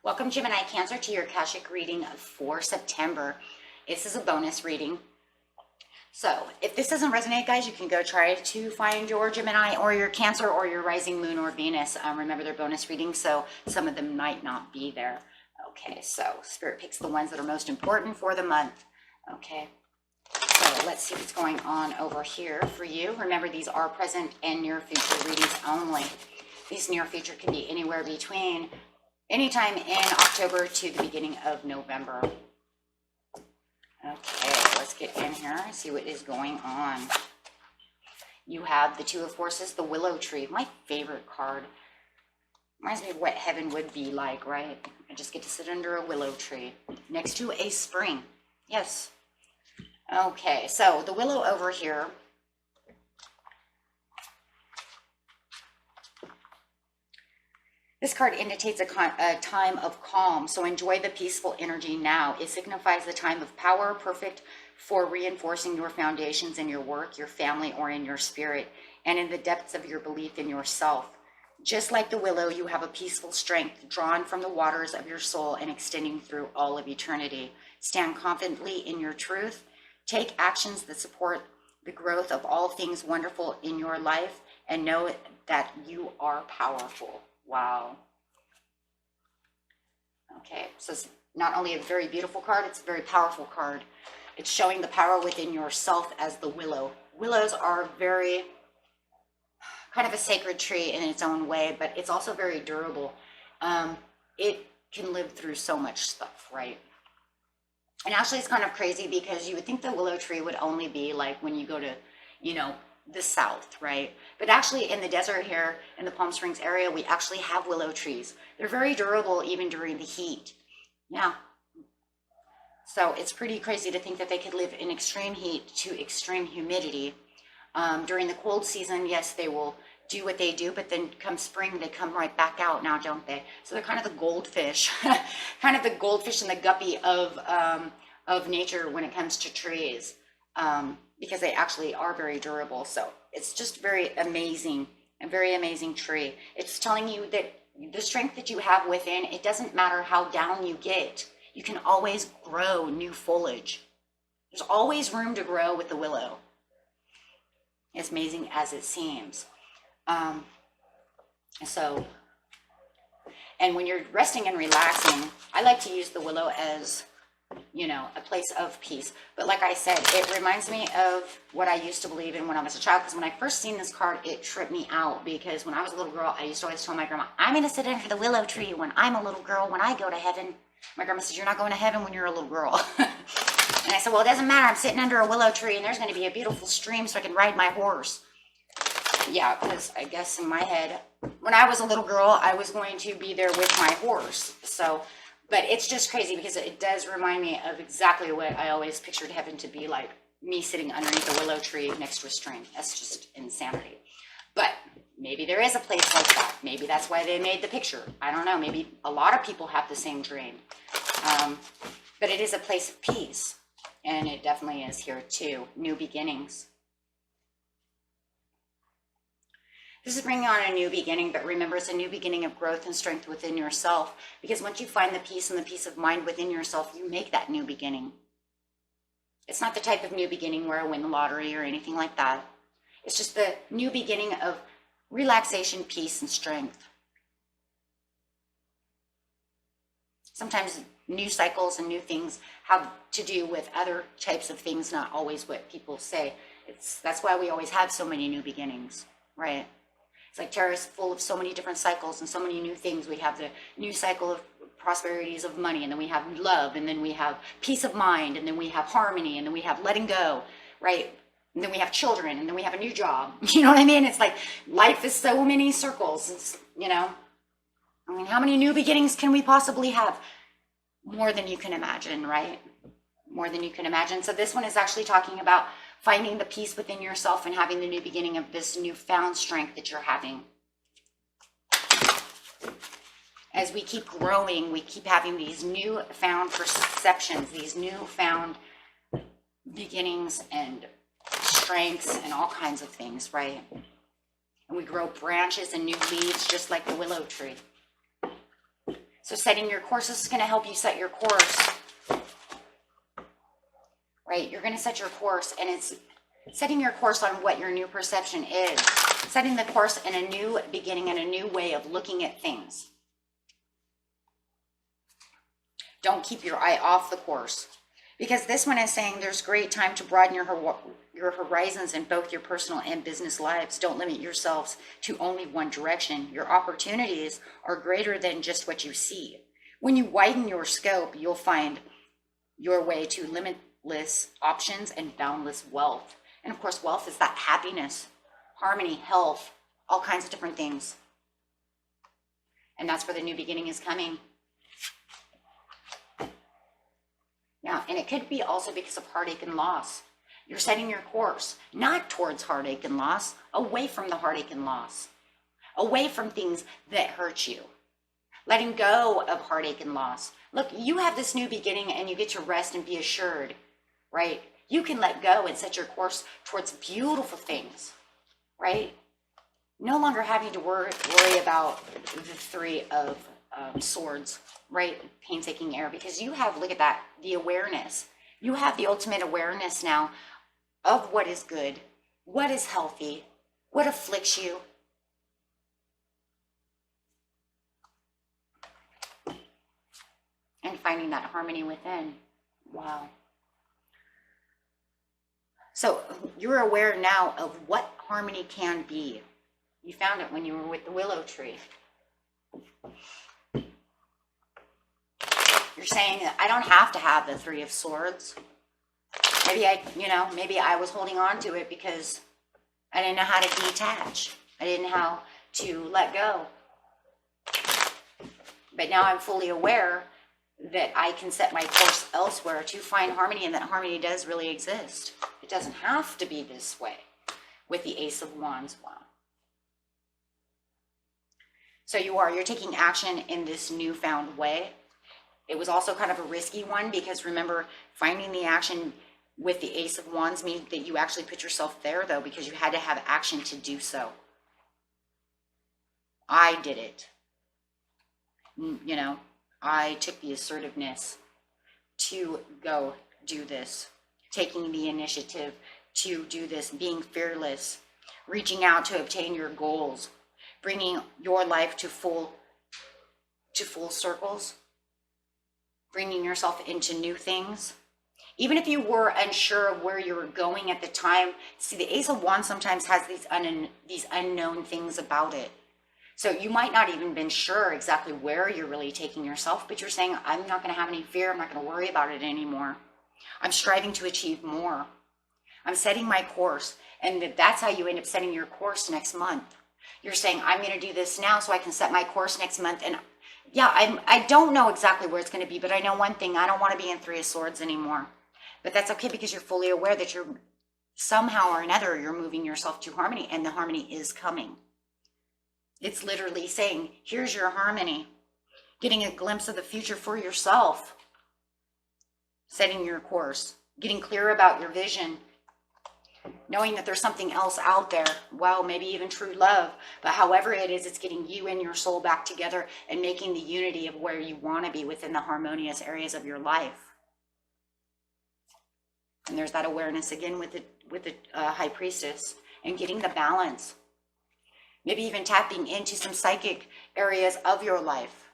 Welcome, Gemini Cancer, to your Akashic reading for September. This is a bonus reading. So if this doesn't resonate, guys, you can go try to find your Gemini or your Cancer or your rising moon or Venus. Remember, they're bonus readings, so some of them might not be there. Okay, so Spirit picks the ones that are most important for the month. Okay, so let's see what's going on over here for you. Remember, these are present and near future readings only. These near future can be anywhere between anytime in October to the beginning of November. Okay, let's get in here and see what is going on. You have the Two of Forces, the Willow Tree, my favorite card. Reminds me of what heaven would be like, right? I just get to sit under a willow tree next to a spring. Yes. Okay, so the willow over here. This card indicates a time of calm, so enjoy the peaceful energy now. It signifies the time of power, perfect for reinforcing your foundations in your work, your family, or in your spirit, and in the depths of your belief in yourself. Just like the willow, you have a peaceful strength drawn from the waters of your soul and extending through all of eternity. Stand confidently in your truth. Take actions that support the growth of all things wonderful in your life, and know that you are powerful. Wow. Okay, so it's not only a very beautiful card, it's a very powerful card. It's showing the power within yourself as the willow. Willows are very kind of a sacred tree in its own way, but it's also very durable. It can live through so much stuff, right? And actually it's kind of crazy because you would think the willow tree would only be like when you go to, the south, right? But actually in the desert here in the Palm Springs area, we actually have willow trees. They're very durable even during the heat. Yeah. So it's pretty crazy to think that they could live in extreme heat to extreme humidity. During the cold season, yes, they will do what they do, but then come spring, they come right back out now, don't they? So they're kind of the goldfish, kind of the goldfish and the guppy of nature when it comes to trees. Because they actually are very durable. So it's just very amazing, a very amazing tree. It's telling you that the strength that you have within, it doesn't matter how down you get. You can always grow new foliage. There's always room to grow with the willow. As amazing as it seems. And when you're resting and relaxing, I like to use the willow as a place of peace. But like I said, it reminds me of what I used to believe in when I was a child, because when I first seen this card, it tripped me out, because when I was a little girl, I used to always tell my grandma, I'm going to sit under the willow tree when I'm a little girl, when I go to heaven. My grandma says, you're not going to heaven when you're a little girl. And I said, well, it doesn't matter. I'm sitting under a willow tree and there's going to be a beautiful stream so I can ride my horse. Yeah, because I guess in my head, when I was a little girl, I was going to be there with my horse. So but it's just crazy because it does remind me of exactly what I always pictured heaven to be like, me sitting underneath a willow tree next to a stream. That's just insanity. But maybe there is a place like that. Maybe that's why they made the picture. I don't know. Maybe a lot of people have the same dream. But it is a place of peace. And it definitely is here too. New beginnings. This is bringing on a new beginning, but remember, it's a new beginning of growth and strength within yourself, because once you find the peace and the peace of mind within yourself, you make that new beginning. It's not the type of new beginning where I win the lottery or anything like that. It's just the new beginning of relaxation, peace, and strength. Sometimes new cycles and new things have to do with other types of things, not always what people say. That's why we always have so many new beginnings, right? It's like tarot is full of so many different cycles and so many new things. We have the new cycle of prosperities of money, and then we have love, and then we have peace of mind, and then we have harmony, and then we have letting go, right? And then we have children, and then we have a new job. You know what I mean? It's like life is so many circles. It's, I mean, how many new beginnings can we possibly have? More than you can imagine, right? More than you can imagine. So this one is actually talking about finding the peace within yourself and having the new beginning of this newfound strength that you're having. As we keep growing, we keep having these newfound perceptions, these newfound beginnings and strengths and all kinds of things, right? And we grow branches and new leaves just like the willow tree. So setting your course, this is going to help you set your course, right? You're going to set your course, and it's setting your course on what your new perception is. Setting the course in a new beginning and a new way of looking at things. Don't keep your eye off the course. Because this one is saying there's great time to broaden your horizons in both your personal and business lives. Don't limit yourselves to only one direction. Your opportunities are greater than just what you see. When you widen your scope, you'll find your way to limitless options and boundless wealth. And of course, wealth is that happiness, harmony, health, all kinds of different things. And that's where the new beginning is coming. Now, and it could be also because of heartache and loss. You're setting your course, not towards heartache and loss, away from the heartache and loss, away from things that hurt you. Letting go of heartache and loss. Look, you have this new beginning and you get to rest and be assured, right? You can let go and set your course towards beautiful things, right? No longer having to worry about the Three of Swords, right? Painstaking air, because you have, look at that, the awareness. You have the ultimate awareness now of what is good, what is healthy, what afflicts you. And finding that harmony within. Wow. So you're aware now of what harmony can be. You found it when you were with the willow tree. You're saying that I don't have to have the Three of Swords. Maybe I was holding on to it because I didn't know how to detach. I didn't know how to let go. But now I'm fully aware that I can set my course elsewhere to find harmony, and that harmony does really exist. It doesn't have to be this way with the Ace of Wands. Wow. So you're taking action in this newfound way. It was also kind of a risky one because remember, finding the action with the Ace of Wands means that you actually put yourself there though, because you had to have action to do so. I did it. You know, I took the assertiveness to go do this, taking the initiative to do this, being fearless, reaching out to obtain your goals, bringing your life to full circles, bringing yourself into new things. Even if you were unsure of where you were going at the time, see, the Ace of Wands sometimes has these unknown things about it. So you might not even been sure exactly where you're really taking yourself, but you're saying, I'm not going to have any fear. I'm not going to worry about it anymore. I'm striving to achieve more. I'm setting my course. And that's how you end up setting your course next month. You're saying, I'm going to do this now so I can set my course next month. And yeah, I don't know exactly where it's going to be, but I know one thing. I don't want to be in Three of Swords anymore. But that's okay because you're fully aware that you're somehow or another, you're moving yourself to harmony, and the harmony is coming. It's literally saying, here's your harmony. Getting a glimpse of the future for yourself. Setting your course. Getting clear about your vision. Knowing that there's something else out there. Well, maybe even true love. But however it is, it's getting you and your soul back together and making the unity of where you want to be within the harmonious areas of your life. And there's that awareness again with the High Priestess. And getting the balance. Maybe even tapping into some psychic areas of your life.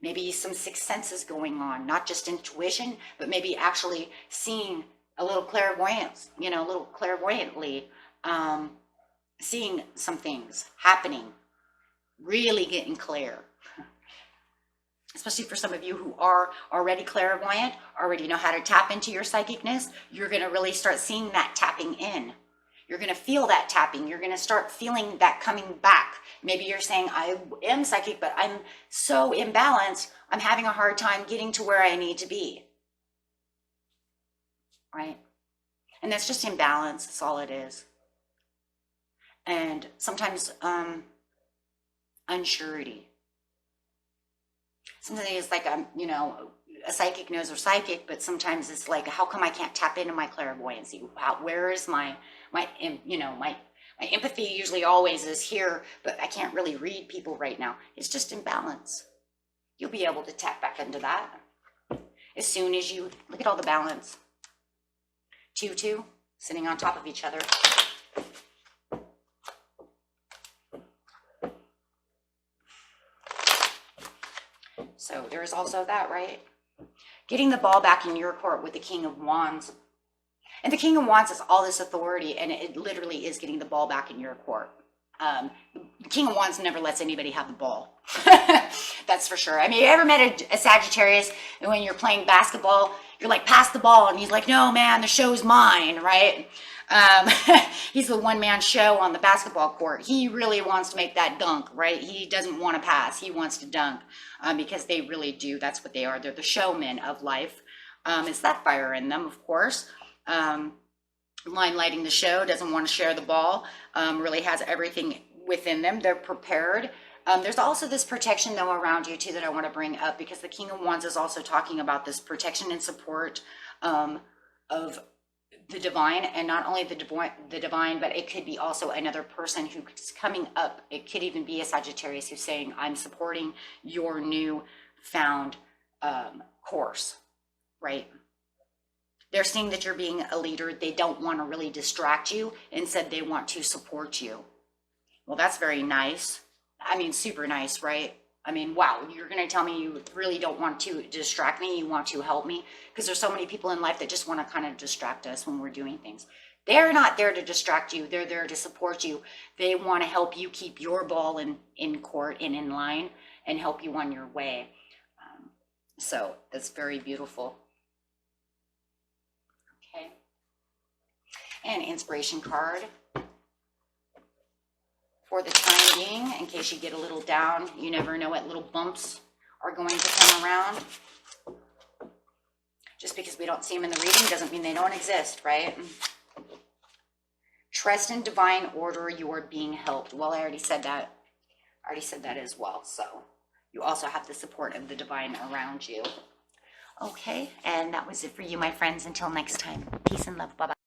Maybe some sixth senses going on. Not just intuition, but maybe actually seeing a little clairvoyance, a little clairvoyantly seeing some things happening. Really getting clear. Especially for some of you who are already clairvoyant, already know how to tap into your psychicness, you're going to really start seeing that tapping in. You're going to feel that tapping. You're going to start feeling that coming back. Maybe you're saying, I am psychic, but I'm so imbalanced, I'm having a hard time getting to where I need to be. Right? And that's just imbalance. That's all it is. And sometimes unsurety. Sometimes it's like, a psychic knows they're psychic, but sometimes it's like, how come I can't tap into my clairvoyancy? Where is my empathy usually always is here, but I can't really read people right now. It's just imbalance. you'll be able to tap back into that. As soon as you, look at all the balance. 2-2, sitting on top of each other. So there's also that, right? Getting the ball back in your court with the King of Wands. And the King of Wands is all this authority, and it literally is getting the ball back in your court. The King of Wands never lets anybody have the ball. That's for sure. I mean, you ever met a Sagittarius, and when you're playing basketball, you're like, pass the ball, and he's like, no, man, the show's mine, right? He's the one-man show on the basketball court. He really wants to make that dunk, right? He doesn't want to pass. He wants to dunk, because they really do. That's what they are. They're the showmen of life. It's that fire in them, of course. Lighting the show, doesn't want to share the ball, really has everything within them. They're prepared. There's also this protection, though, around you, too, that I want to bring up, because the King of Wands is also talking about this protection and support of the divine, and not only the divine, but it could be also another person who's coming up. It could even be a Sagittarius who's saying, I'm supporting your new found course, right? They're seeing that you're being a leader. They don't want to really distract you. Instead, they want to support you. Well, that's very nice. I mean, super nice, right? I mean, wow, you're going to tell me you really don't want to distract me. You want to help me? Because there's so many people in life that just want to kind of distract us when we're doing things. They're not there to distract you. They're there to support you. They want to help you keep your ball in court and in line and help you on your way. So that's very beautiful. Okay. And inspiration card. For the time being, in case you get a little down, you never know what little bumps are going to come around. Just because we don't see them in the reading doesn't mean they don't exist, right? Trust in divine order, you are being helped. Well, I already said that. As well. So you also have the support of the divine around you. Okay, and that was it for you, my friends. Until next time, peace and love. Bye-bye.